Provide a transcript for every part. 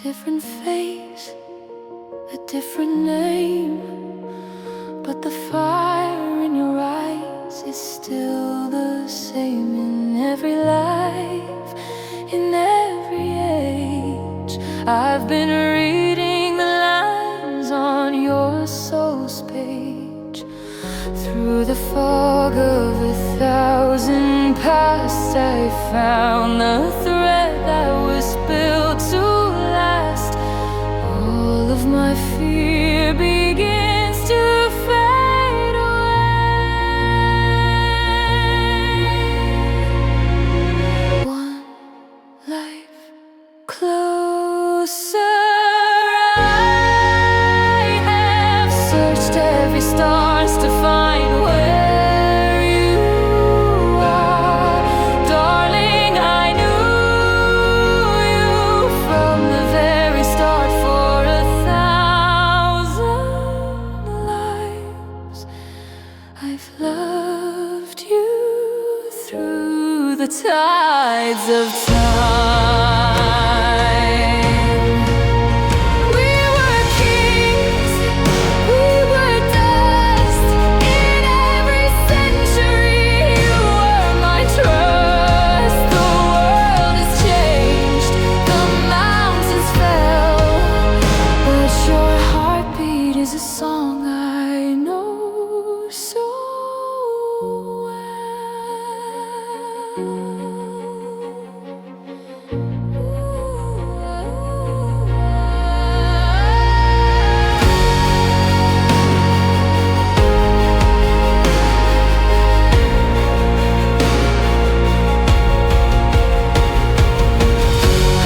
different face, a different name, but the fire in your eyes is still the same. In every life, in every age, I've been reading the lines on your soul's page. Through the fog of 1,000 pasts, I found the thread that was built to last. All of my fear begins to fade away. One life closer, I have searched every stars to find where you are. Darling, I knew you from the very start. For 1,000 lives, I've loved you through the tides of time. We were kings, we were dust. In every century, you were my trust. The world has changed, the mountains fell, but your heartbeat is a song I know so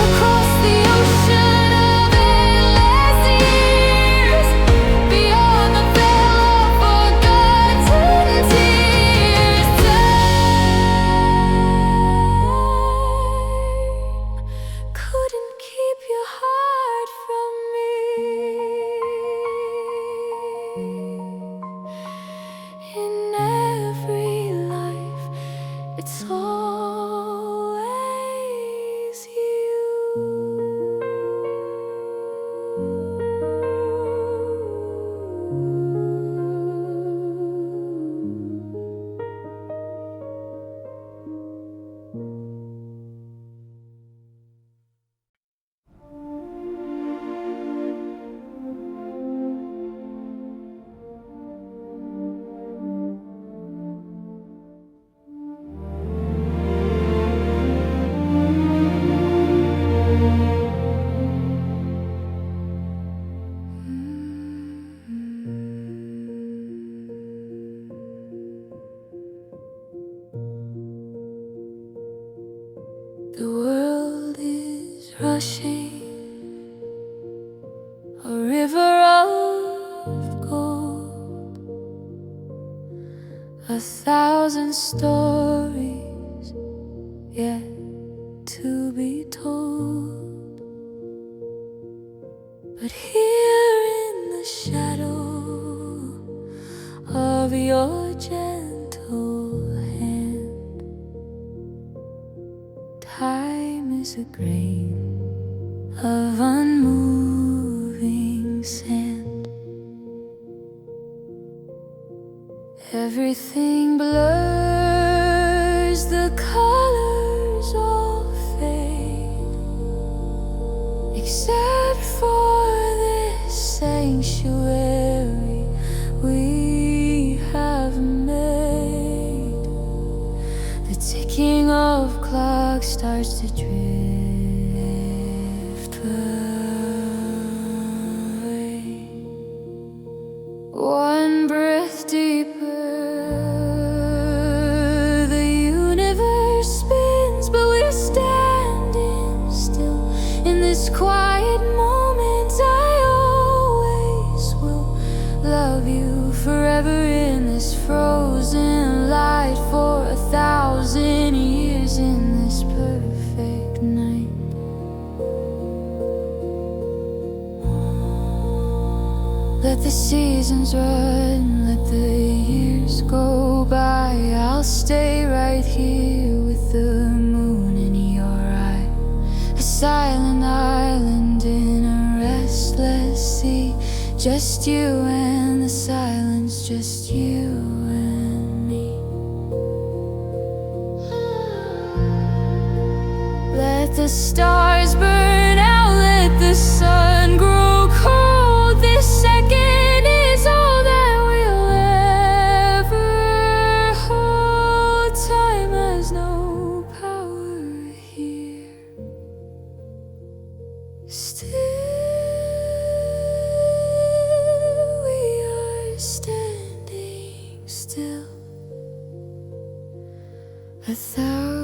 across the ocean of endless years, beyond the veil of forgotten tears. Time couldn't keep your heart from me. In every life, it's always you. The world is rushing, a river of gold, 1,000 stories yet to be told. But here in the shadow of your gentle hand, time is a grain of unmoving sand. Everything blurs, the colors all fade, except for this sanctuary we have made. The ticking of clock starts to drift away. One breath deeper, the universe spins, but we're standing still in this quiet moment. I always will love you forever in this frozen light, for 1,000 years in this perfect night. Let the seasons run, let the years go by. I'll stay right here with the moon in your eye, a silent island in Just you and the silence, just you and me. Let the stars burn out, let the sun grow cold. This second is all that we'll ever hold. Time has no power here. Still standing still, 1,000.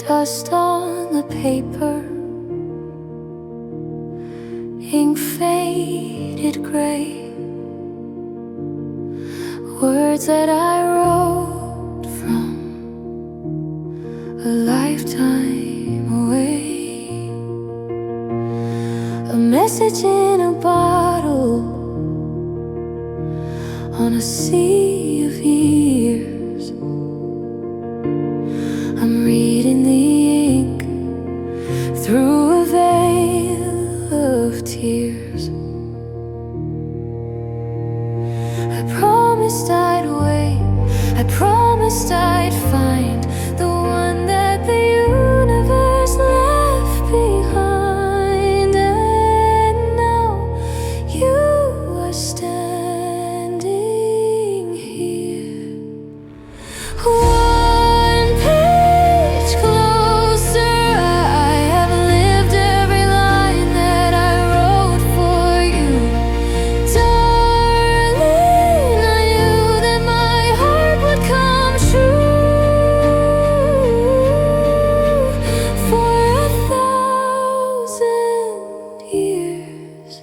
Dust on the paper, ink faded gray, words that I wrote from a lifetime away. A message in a bottle on a sea of years. I'm reading the ink through a veil of tears. I promised I'd wait, I promised I'd find the one that the universe left behind. And now you are standing here. One page closer, I have lived every line that I wrote for you. Darling, I knew that my heart would come true. For 1,000 years,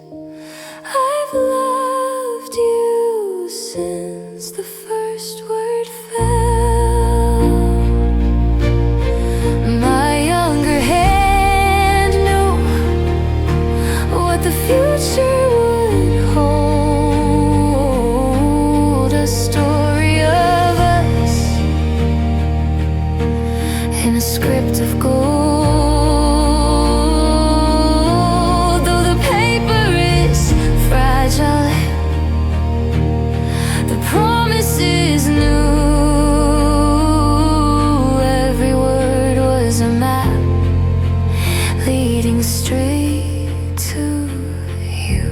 I've loved you since the first word fell. My younger hand knew what the future would hold. A story of us in a script of gold. Though the paper is fragile, the promise is new. Every word was a map leading straight to you.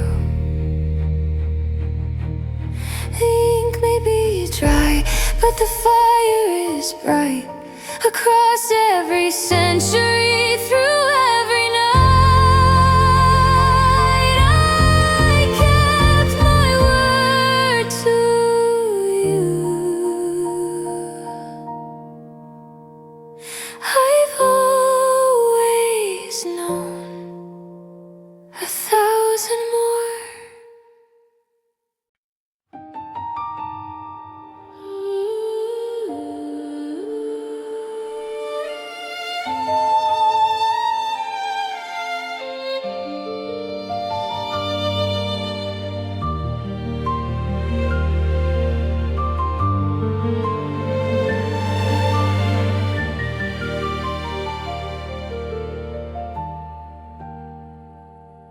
The ink may be dry, but the fire is bright. Across every century, through every night, I kept my word to you. I've always known 1,000 more.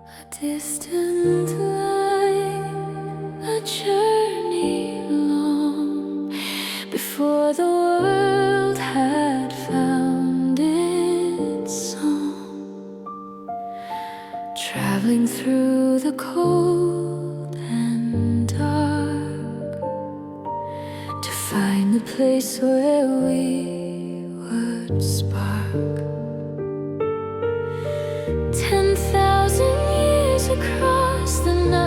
A distant line, a journey long before the world had found its song. Traveling through the cold and dark to find the place where we would spark. 10,000 years across the night.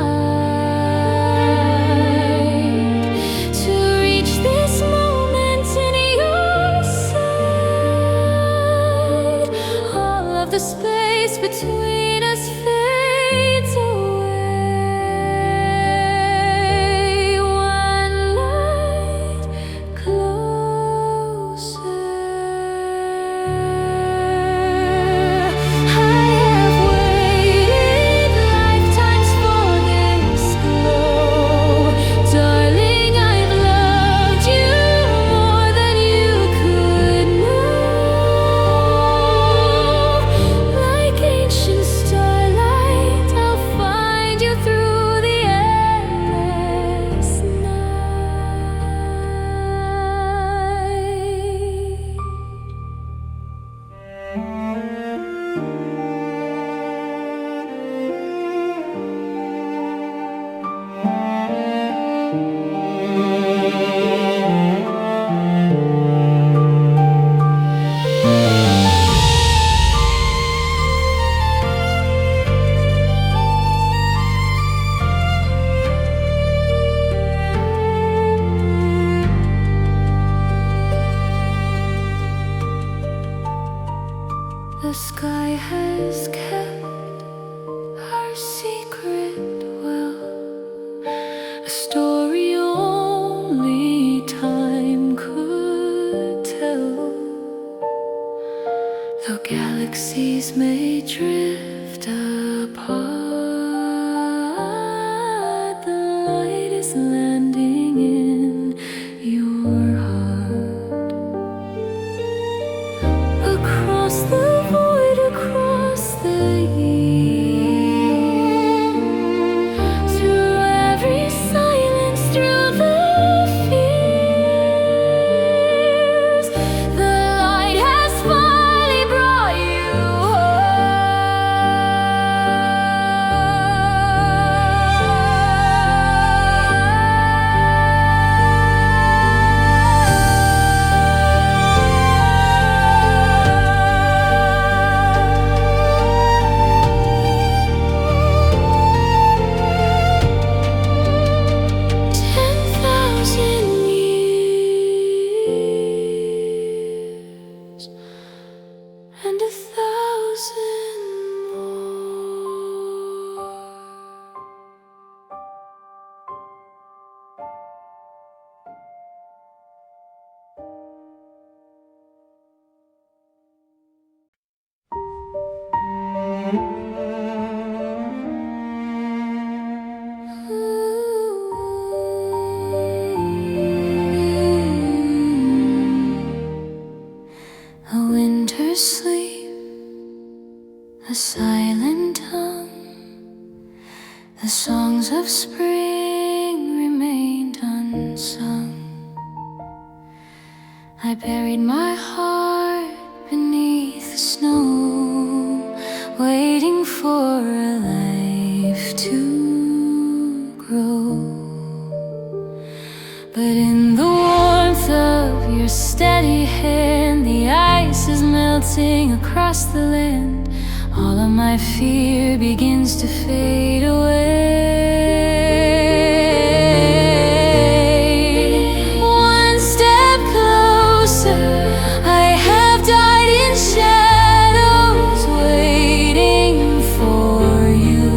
the space between us fades away. One light closer. I have waited lifetimes for this glow. Darling, I've loved you more than you could know. Like ancient starlight, I'll find you through the endless The sky has kept our secret well, a story only time could tell. Though galaxies may drift apart, the light is landing in your heart. Across the void, across the years, through every silence, through the fears, the light has finally brought you and 1,000 more. A winter sleep, a silent hum, the songs of spring remained unsung. I buried my heart beneath the snow, waiting for a life to grow. But in the warmth of your steady hand, the ice is melting across the land. All of my fear begins to fade away. One step closer, I have died in shadows, waiting for you.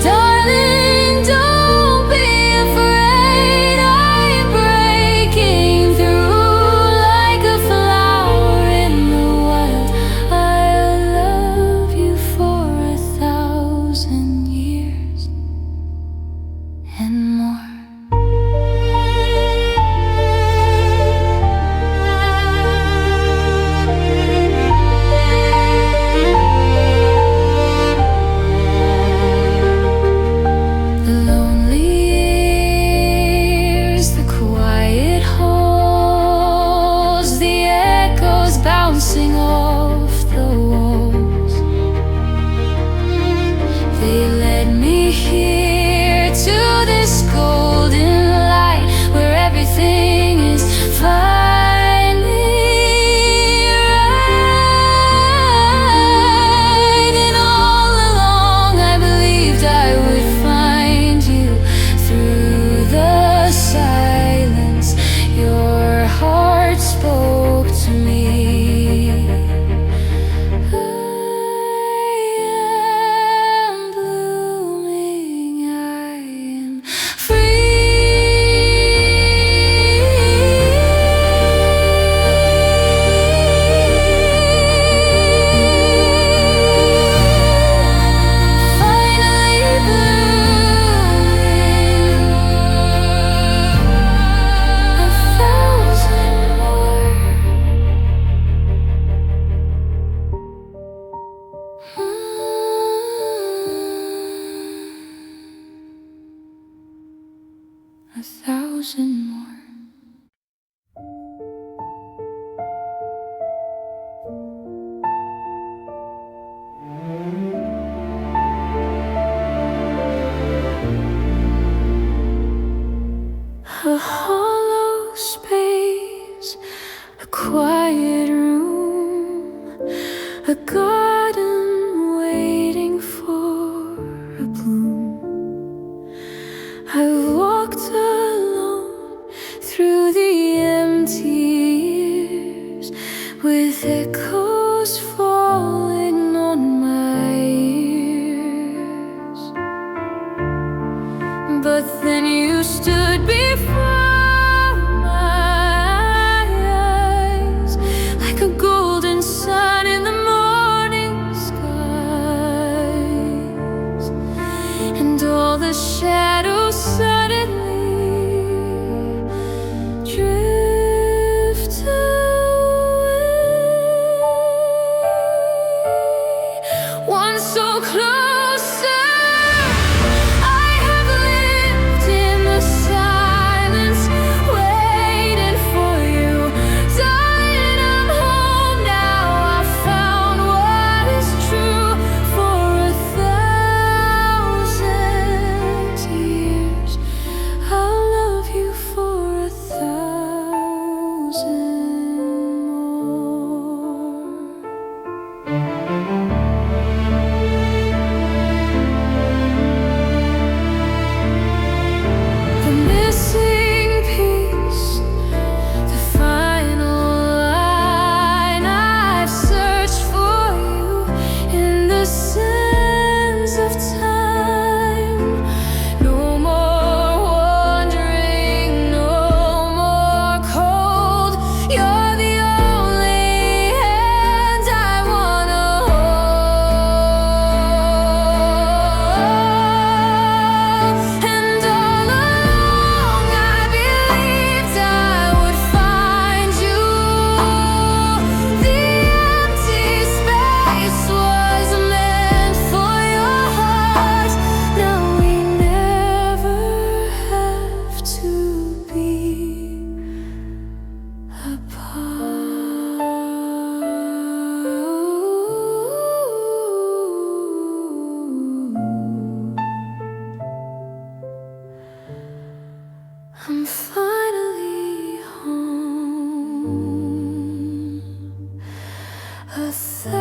Darling, don't be afraid. I'm breaking through like a flower in the wild. I'll love you for 1,000 years. a garden waiting for a bloom. I've walked alone through the empty years, with echoes falling on my ears. But then you stood before my eyes, like a golden sun in the morning skies, and all the shadows suddenly drift away. One so closer, I have lived in the silence, waiting for you. Darling, I'm home now. I found what is true. For 1,000 years, I'll love you for 1,000 more. The missing piece, the final line. I've searched for you in the sands of time. No more wandering, no more cold. You're the only hand I wanna hold. And all along I believed I would find you. The empty space was meant for your heart. Now we never have to be apart. I'm finally home. 1,000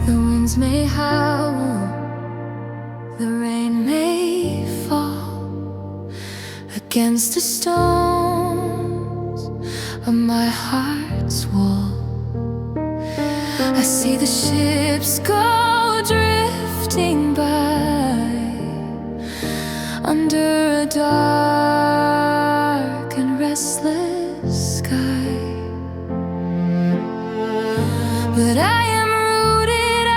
The winds may howl, the rain may fall against the stones of my heart's wall. I see the ships go drifting by under a dark and restless sky. But I am rooted, I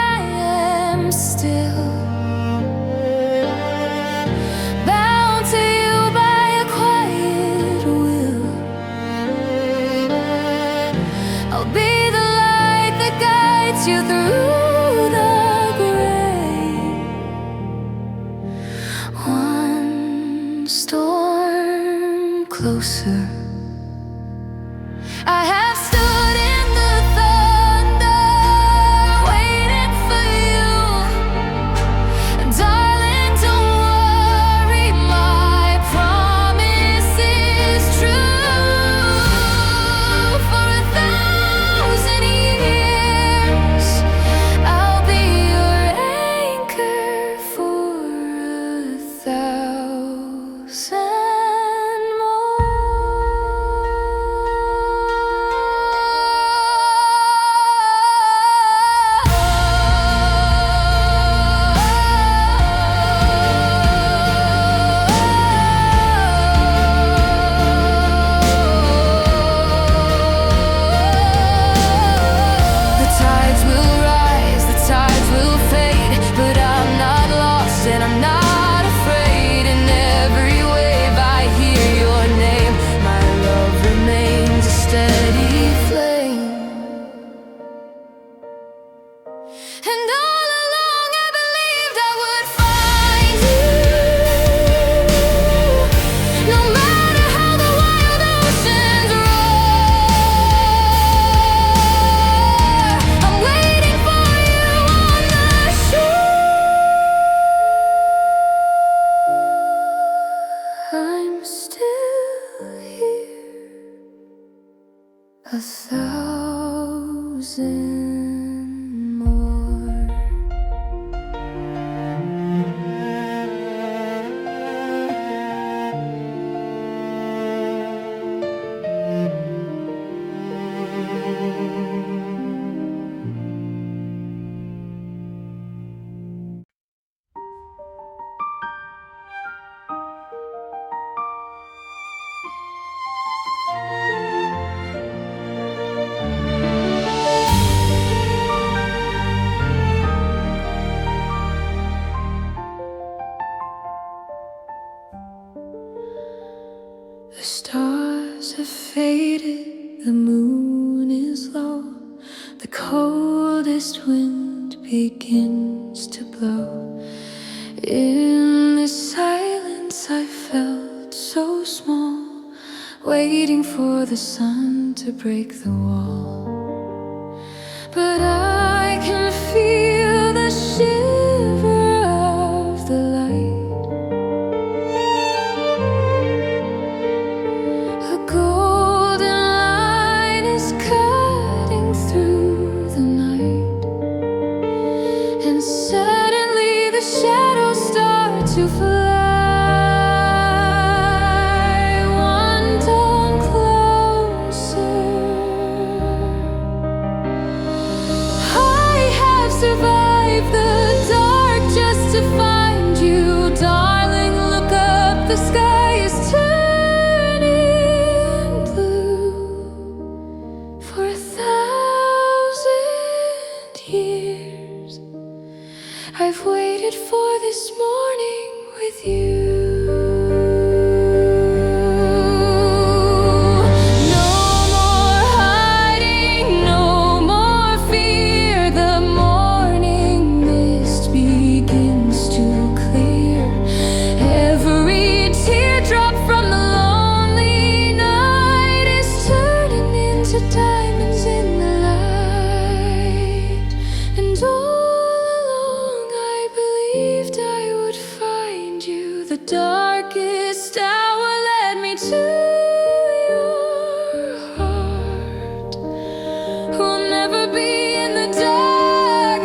am still bound to you by a quiet will. I'll be the light that guides you through the gray. One storm closer, I have stood in the thunder, waiting for you. Darling, don't worry, my promise is true. For 1,000 years, I'll be your anchor. For 1,000 and I'm not The stars have faded, the moon is low, the coldest wind begins to blow. In the silence I felt so small, waiting for the sun to break the wall. But I can feel the shiver of the light. A golden line is cutting through the night, and suddenly the shadows start to fly. One dawn closer. I have survived the dark just to find you, darling. Look up, the sky is turning blue. For 1,000 years I've waited for this morning with you. No more hiding, no more fear. The morning mist begins to clear. Every teardrop from the lonely night is turning into diamonds in the light. And all along I believed I would find you. The darkest hour led me to your heart. We'll never be in the dark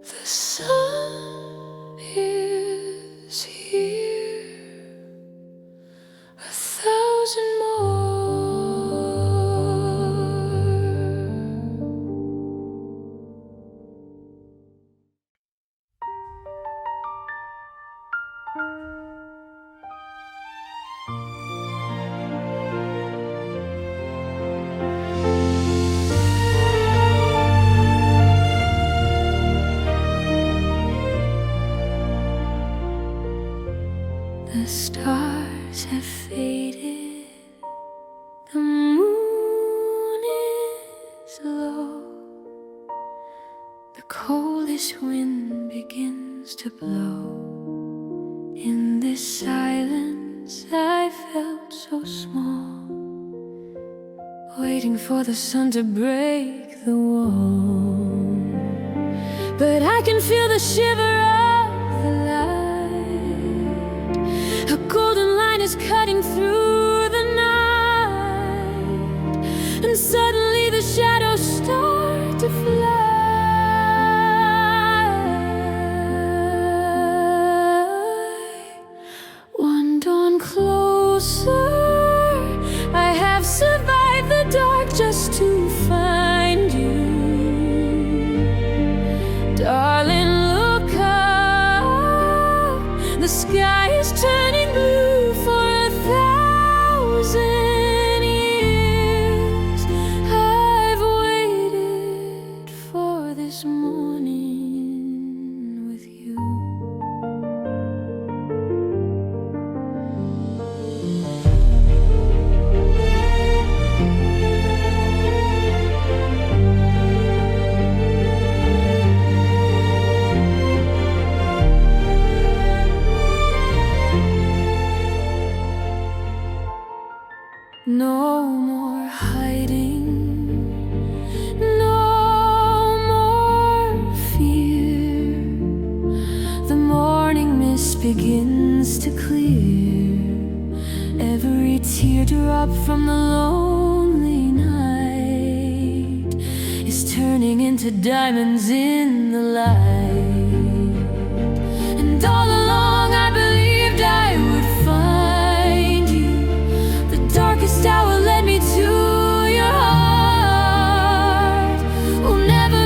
The sun is here, 1,000 more. The stars have faded, the moon is low, the coldest wind begins to blow. In this silence I felt so small, waiting for the sun to break the wall. But I can feel the shiver of the light. A golden line is cutting through the night, and suddenly the shadows start to fly. One dawn closer. I have survived the dark just to find you. Darling, look up, the sky is turning blue. For 1,000 years I've waited for this morning with you. No more hiding, no more fear. The morning mist begins to clear. Every teardrop from the lonely night is turning into diamonds in the light. And all along I believed I would find you. The darkest hour led me to your heart. We'll never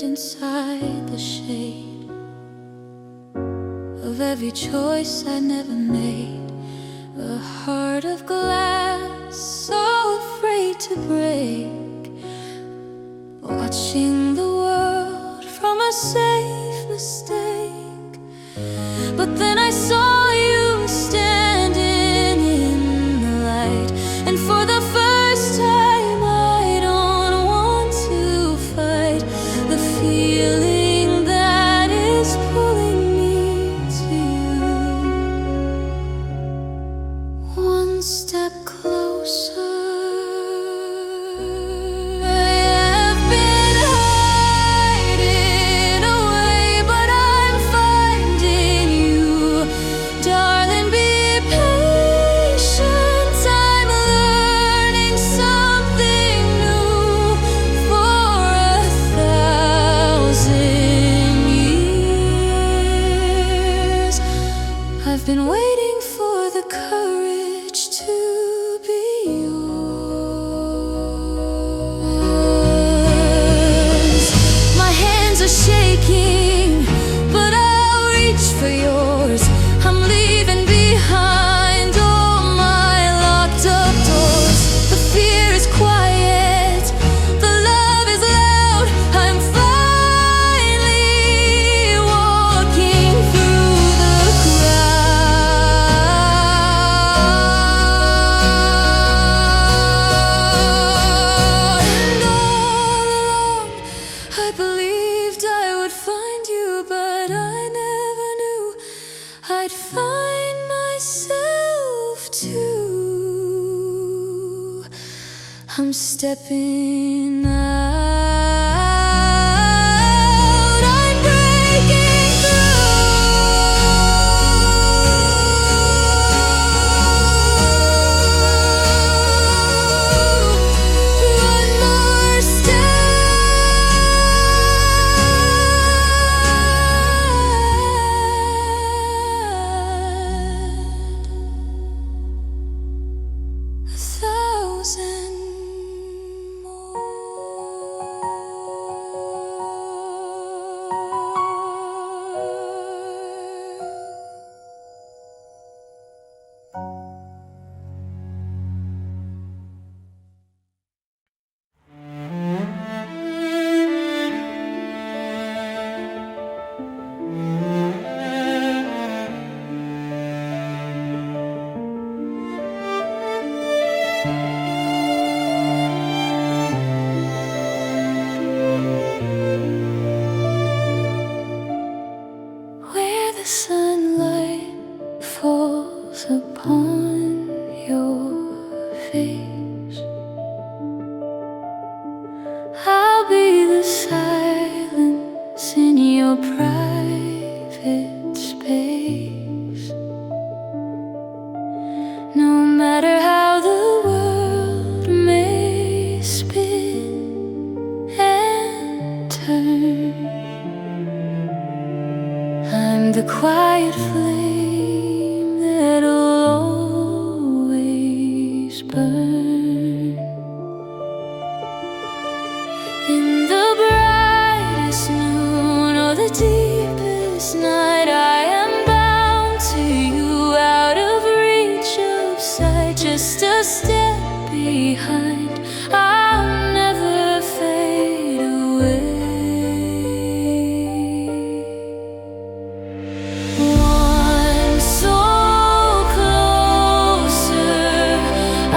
inside the shade of every choice I never made. A heart of glass, so afraid to break, watching the world from a safe mistake. But then I saw you standing in the light, and for the first time I don't want to fight the feeling that is pulling me to you. One step closer. I've been waiting for the courage to be yours. My hands are shaking, but I'll reach for yours. I'm leaving behind all my locked up doors. The fear is quiet, the love is loud. I'm finally walking through the crowd. And all along I believed I would find you, but I never knew I'd find myself too. I'm stepping out, I'm breaking through. One more step, 1,000 more. Where the sunlight falls upon your face, I'll be the silence in your private space. No matter how the world may spin and turn, I'm the quiet flame that'll always burn. In the brightest noon or the deepest night, I am bound to you, out of reach of sight, just a step behind. I'll never fade away. One soul closer, I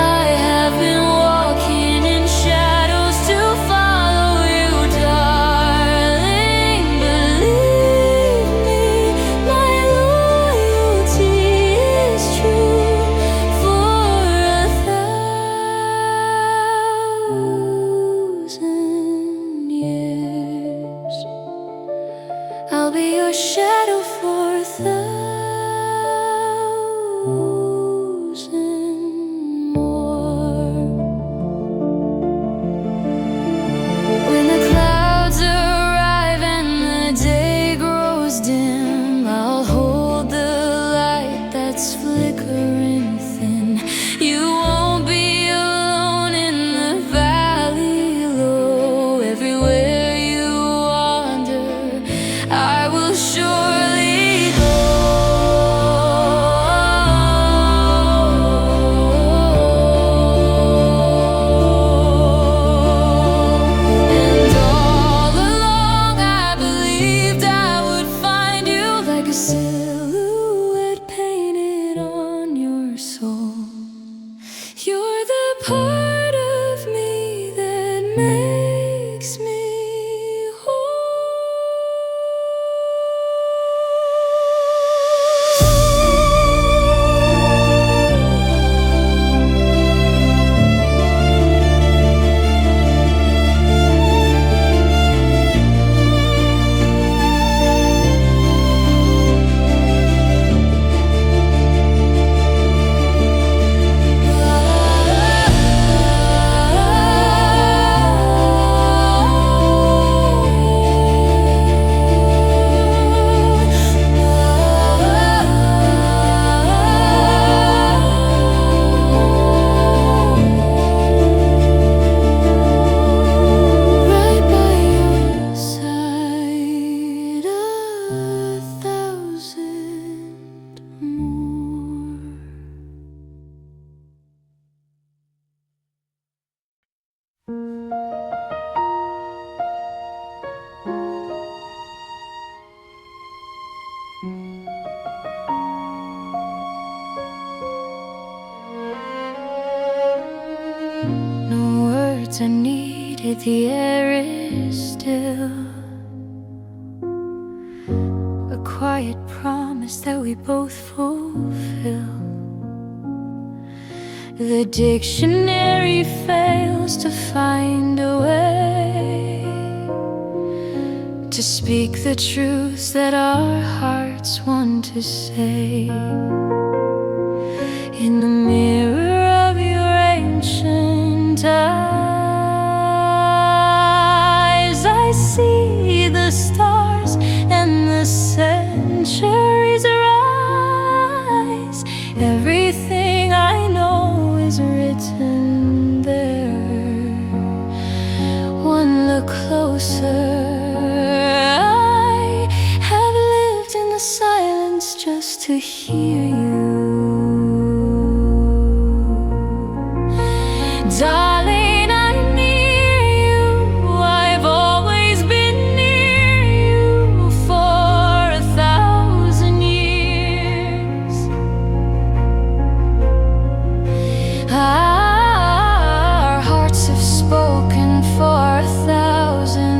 have been walking in shadows to follow you, darling. Believe me, my loyalty is true. For 1,000 years, I'll be your shadow for 1,000 more. When the clouds arrive and the day grows dim, I'll hold the light that's flickering thin. You won't be alone in the valley low. Everywhere you are, are needed, the air is still. A quiet promise that we both fulfill. The dictionary fails to find a way to speak the truths that our hearts want to say. In the mirror of your ancient eyes, I see the stars and the centuries rise. Everything I know is written there. One look closer, I have lived in the silence just to hear you. Darling, I'm near you. I've always been near you for 1,000 years. Our hearts have spoken for 1,000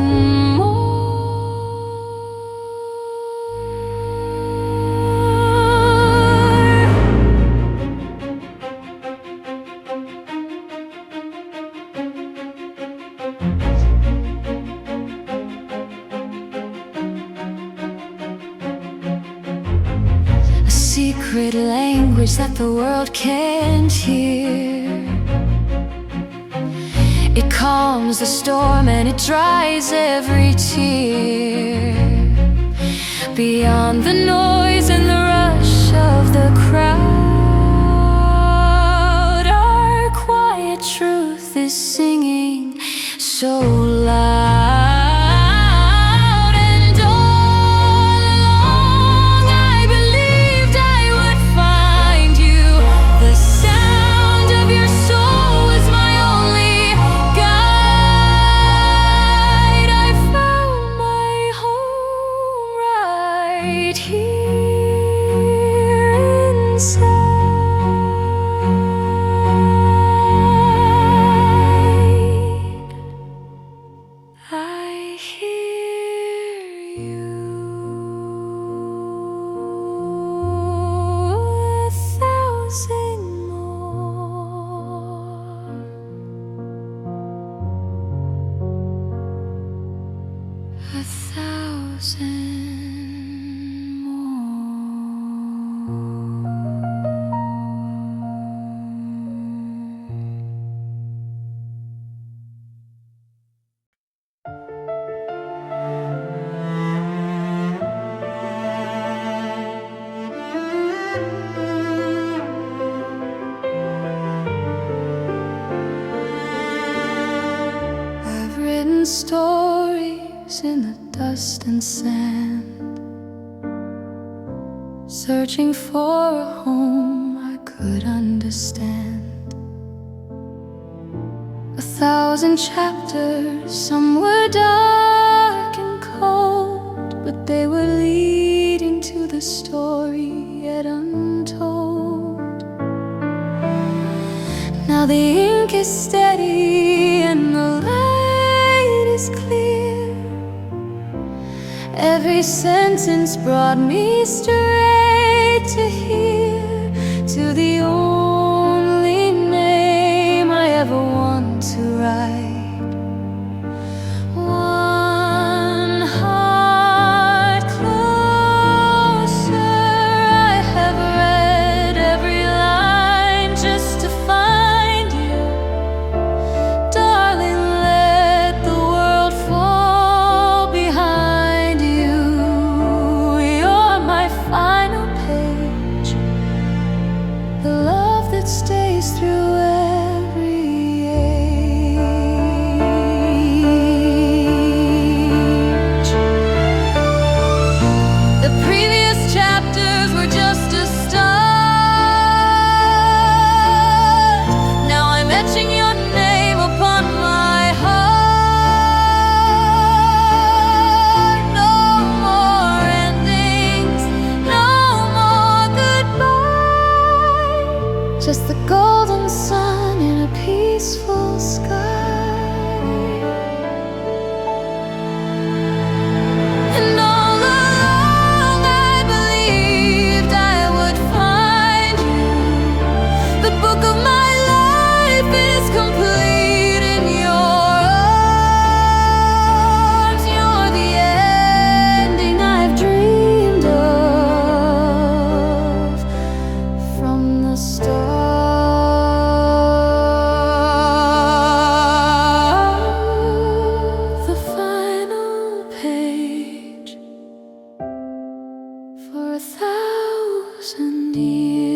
secret language that the world can't hear. It calms the storm and it dries every tear. Beyond the noise and the rush of the crowd, our quiet truth is singing so loud. Stories in the dust and sand, searching for a home I could understand. 1,000 chapters, some were dark and cold, but they were leading to the story yet untold. Now the ink is steady and the light is clear. Every sentence brought me straight to here, to the only name I ever want to write. One heart closer, I have read every line just to find you. Darling, let the world fall behind you. You're my final page, the love that stays through every age. The previous chapters were just a start. Now I'm etching your name upon my heart. No more endings, no more goodbye. Just the golden sun in a peaceful sky. feel.